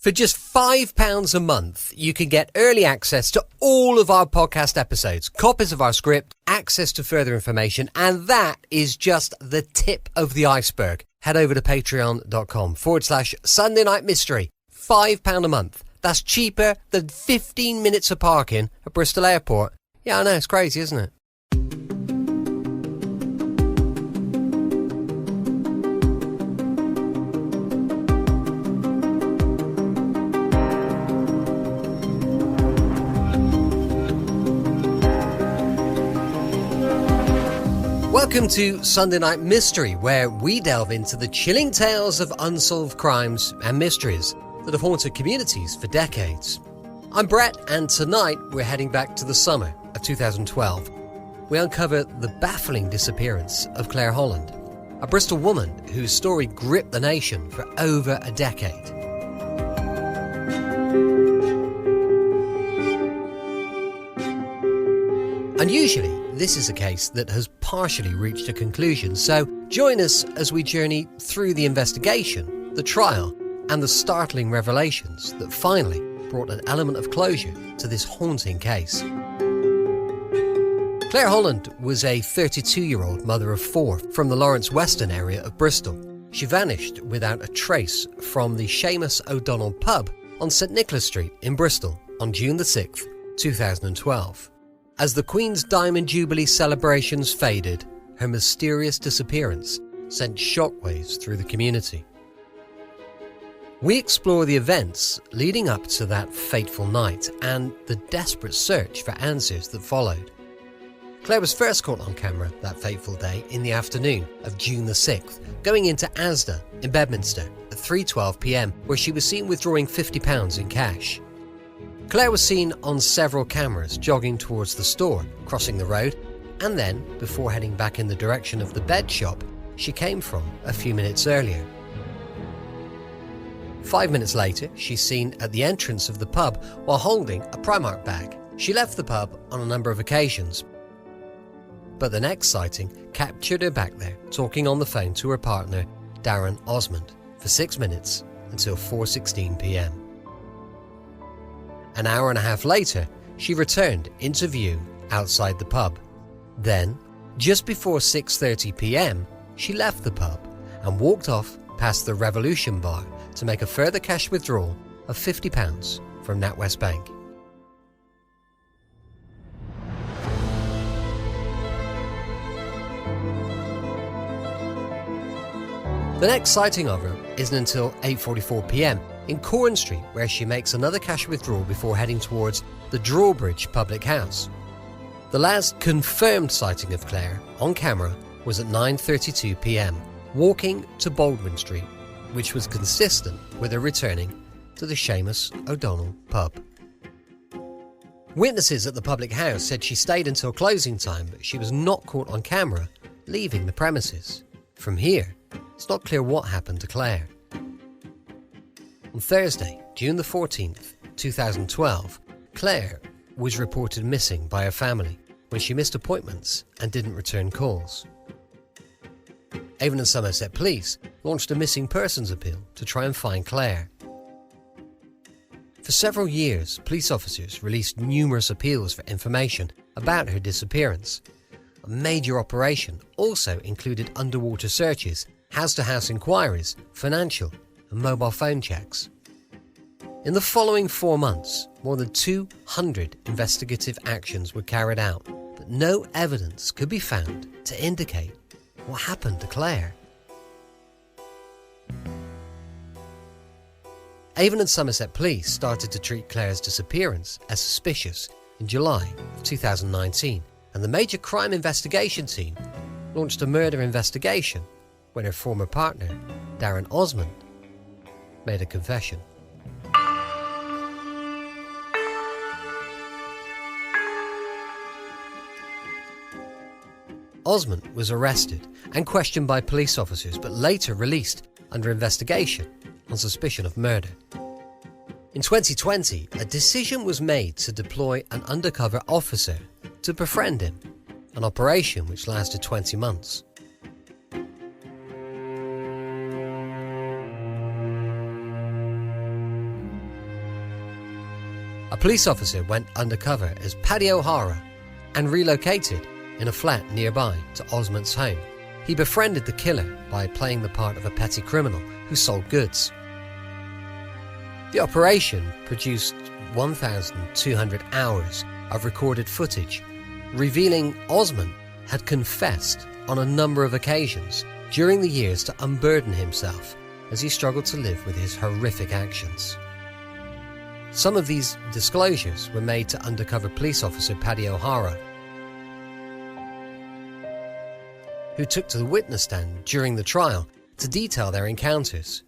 For just £5 a month, you can get early access to all of our podcast episodes, copies of our script, access to further information, and that is just the tip of the iceberg. Head over to patreon.com/Sunday Night Mystery. £5 a month. That's cheaper than 15 minutes of parking at Bristol Airport. Yeah, I know, it's crazy, isn't it? Welcome to Sunday Night Mystery, where we delve into the chilling tales of unsolved crimes and mysteries that have haunted communities for decades. I'm Brett, and tonight we're heading back to the summer of 2012. We uncover the baffling disappearance of Claire Holland, a Bristol woman whose story gripped the nation for over a decade. Unusually, this is a case that has partially reached a conclusion, so join us as we journey through the investigation, the trial, and the startling revelations that finally brought an element of closure to this haunting case. Claire Holland was a 32-year-old mother of four from the Lawrence Weston area of Bristol. She vanished without a trace from the Seamus O'Donnell pub on St Nicholas Street in Bristol on June the 6th, 2012. As the Queen's Diamond Jubilee celebrations faded, her mysterious disappearance sent shockwaves through the community. We explore the events leading up to that fateful night and the desperate search for answers that followed. Claire was first caught on camera that fateful day in the afternoon of June the 6th, going into Asda in Bedminster at 3:12 p.m, where she was seen withdrawing £50 in cash. Claire was seen on several cameras jogging towards the store, crossing the road, and then, before heading back in the direction of the bed shop she came from a few minutes earlier. 5 minutes later, she's seen at the entrance of the pub while holding a Primark bag. She left the pub on a number of occasions, but the next sighting captured her back there, talking on the phone to her partner, Darren Osment, for 6 minutes until 4:16 p.m. An hour and a half later, she returned into view outside the pub. Then, just before 6:30 p.m, she left the pub and walked off past the Revolution bar to make a further cash withdrawal of £50 from NatWest Bank. The next sighting of her isn't until 8:44 p.m. in Corn Street, where she makes another cash withdrawal before heading towards the Drawbridge Public House. The last confirmed sighting of Claire on camera was at 9:32 p.m, walking to Baldwin Street, which was consistent with her returning to the Seamus O'Donnell pub. Witnesses at the public house said she stayed until closing time, but she was not caught on camera leaving the premises. From here, it's not clear what happened to Claire. On Thursday, June the 14th, 2012, Claire was reported missing by her family when she missed appointments and didn't return calls. Avon and Somerset Police launched a missing persons appeal to try and find Claire. For several years, police officers released numerous appeals for information about her disappearance. A major operation also included underwater searches, house-to-house inquiries, financial and mobile phone checks. In the following 4 months, more than 200 investigative actions were carried out, but no evidence could be found to indicate what happened to Claire. Avon and Somerset Police started to treat Claire's disappearance as suspicious in July of 2019, and the Major Crime Investigation Team launched a murder investigation when her former partner, Darren Osment, made a confession. Osment was arrested and questioned by police officers, but later released under investigation on suspicion of murder. In 2020, a decision was made to deploy an undercover officer to befriend him, an operation which lasted 20 months. a police officer went undercover as Paddy O'Hara and relocated in a flat nearby to Osment's home. He befriended the killer by playing the part of a petty criminal who sold goods. The operation produced 1,200 hours of recorded footage, revealing Osment had confessed on a number of occasions during the years to unburden himself as he struggled to live with his horrific actions. Some of these disclosures were made to undercover police officer Paddy O'Hara, who took to the witness stand during the trial to detail their encounters.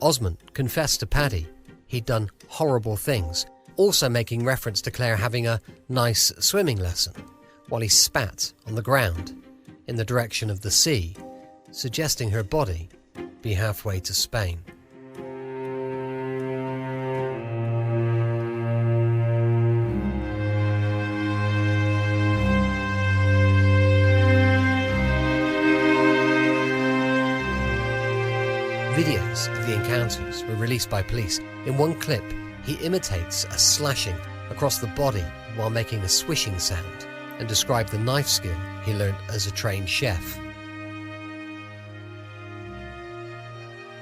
Osment confessed to Paddy he'd done horrible things, also making reference to Claire having a nice swimming lesson while he spat on the ground in the direction of the sea, suggesting her body be halfway to Spain. Videos of the encounters were released by police. In one clip, he imitates a slashing across the body while making a swishing sound and described the knife skill he learnt as a trained chef.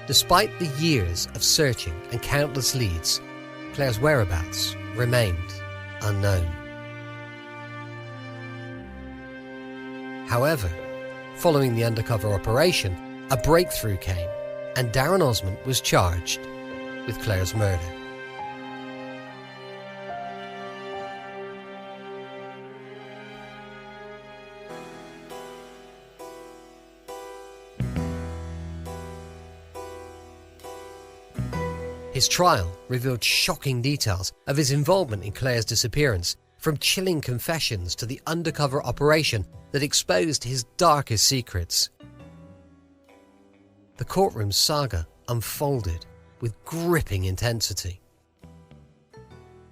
Despite the years of searching and countless leads, Claire's whereabouts remained unknown. However, following the undercover operation, a breakthrough came, and Darren Osment was charged with Claire's murder. His trial revealed shocking details of his involvement in Claire's disappearance, from chilling confessions to the undercover operation that exposed his darkest secrets. The courtroom saga unfolded with gripping intensity.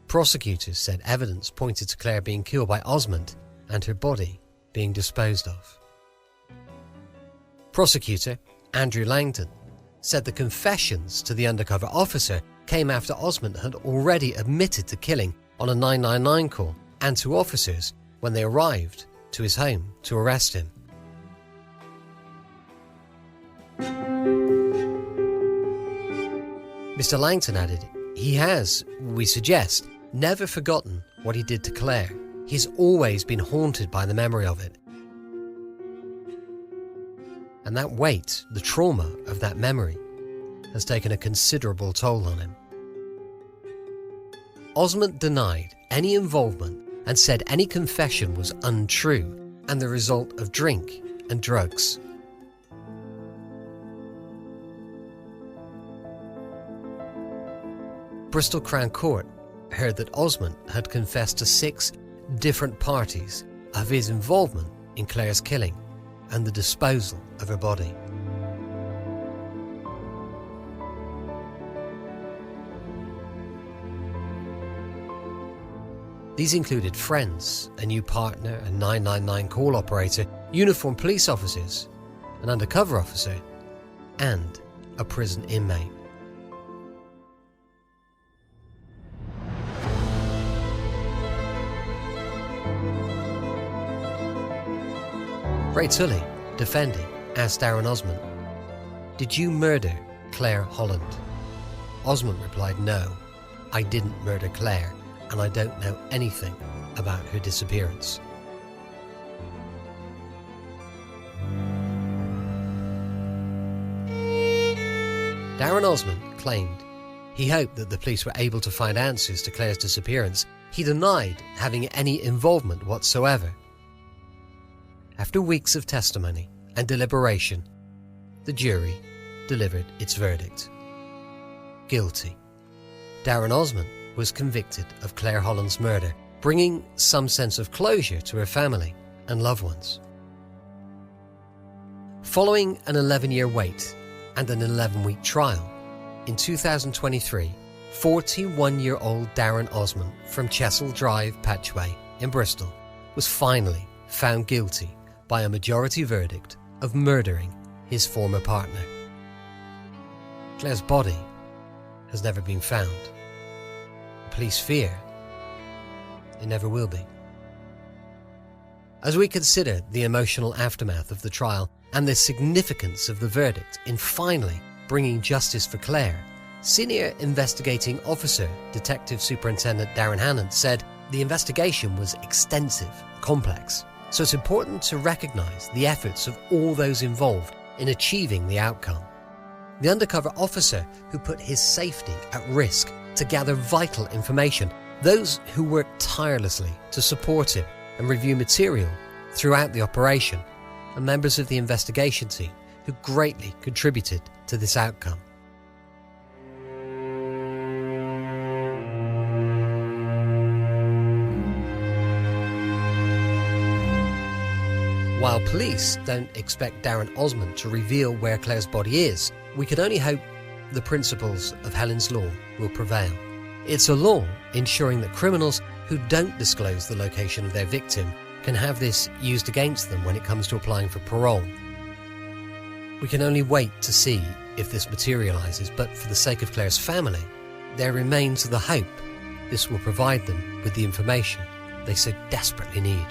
Prosecutors said evidence pointed to Claire being killed by Osment and her body being disposed of. Prosecutor Andrew Langton said the confessions to the undercover officer came after Osment had already admitted to killing on a 999 call and to officers when they arrived to his home to arrest him. Mr. Langton added, he has, we suggest, never forgotten what he did to Claire. He's always been haunted by the memory of it. And that weight, the trauma of that memory, has taken a considerable toll on him. Osment denied any involvement and said any confession was untrue and the result of drink and drugs. Bristol Crown Court heard that Osment had confessed to 6 different parties of his involvement in Claire's killing and the disposal of her body. These included friends, a new partner, a 999 call operator, uniformed police officers, an undercover officer, and a prison inmate. Ray Tully, defending, asked Darren Osment, "Did you murder Claire Holland?" Osment replied, "No, I didn't murder Claire, and I don't know anything about her disappearance." Darren Osment claimed he hoped that the police were able to find answers to Claire's disappearance. He denied having any involvement whatsoever. After weeks of testimony and deliberation, the jury delivered its verdict. Guilty. Darren Osment was convicted of Claire Holland's murder, bringing some sense of closure to her family and loved ones. Following an 11-year wait and an 11-week trial, in 2023, 41-year-old Darren Osment from Chesil Drive, Patchway in Bristol was finally found guilty by a majority verdict of murdering his former partner. Claire's body has never been found. The police fear, it never will be. As we consider the emotional aftermath of the trial and the significance of the verdict in finally bringing justice for Claire, Senior Investigating Officer Detective Superintendent Darren Osment said the investigation was extensive, complex, so it's important to recognise the efforts of all those involved in achieving the outcome. The undercover officer who put his safety at risk to gather vital information, those who worked tirelessly to support him and review material throughout the operation, and members of the investigation team who greatly contributed to this outcome. While police don't expect Darren Osment to reveal where Claire's body is, we can only hope the principles of Helen's law will prevail. It's a law ensuring that criminals who don't disclose the location of their victim can have this used against them when it comes to applying for parole. We can only wait to see if this materialises, but for the sake of Claire's family, there remains the hope this will provide them with the information they so desperately need.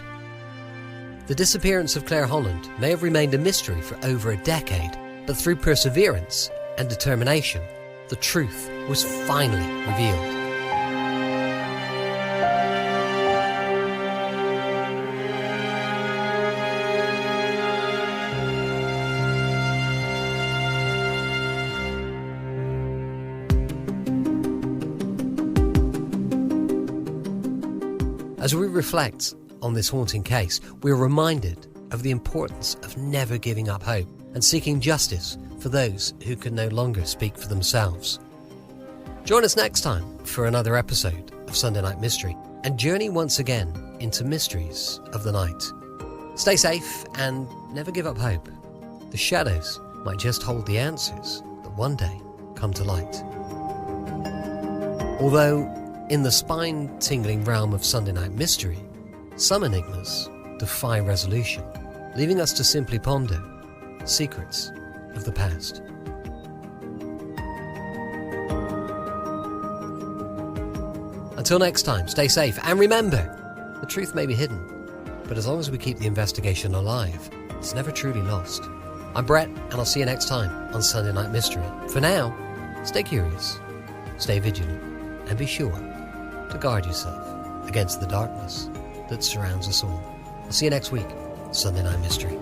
The disappearance of Claire Holland may have remained a mystery for over a decade, but through perseverance and determination, the truth was finally revealed. As we reflect on this haunting case, we're reminded of the importance of never giving up hope and seeking justice for those who can no longer speak for themselves. Join us next time for another episode of Sunday Night Mystery and journey once again into mysteries of the night. Stay safe and never give up hope. The shadows might just hold the answers that one day come to light. Although, in the spine-tingling realm of Sunday Night Mystery, some enigmas defy resolution, leaving us to simply ponder secrets of the past. Until next time, stay safe and remember, the truth may be hidden, but as long as we keep the investigation alive, it's never truly lost. I'm Brett, and I'll see you next time on Sunday Night Mystery. For now, stay curious, stay vigilant, and be sure to guard yourself against the darkness that surrounds us all. I'll see you next week, Sunday Night Mystery.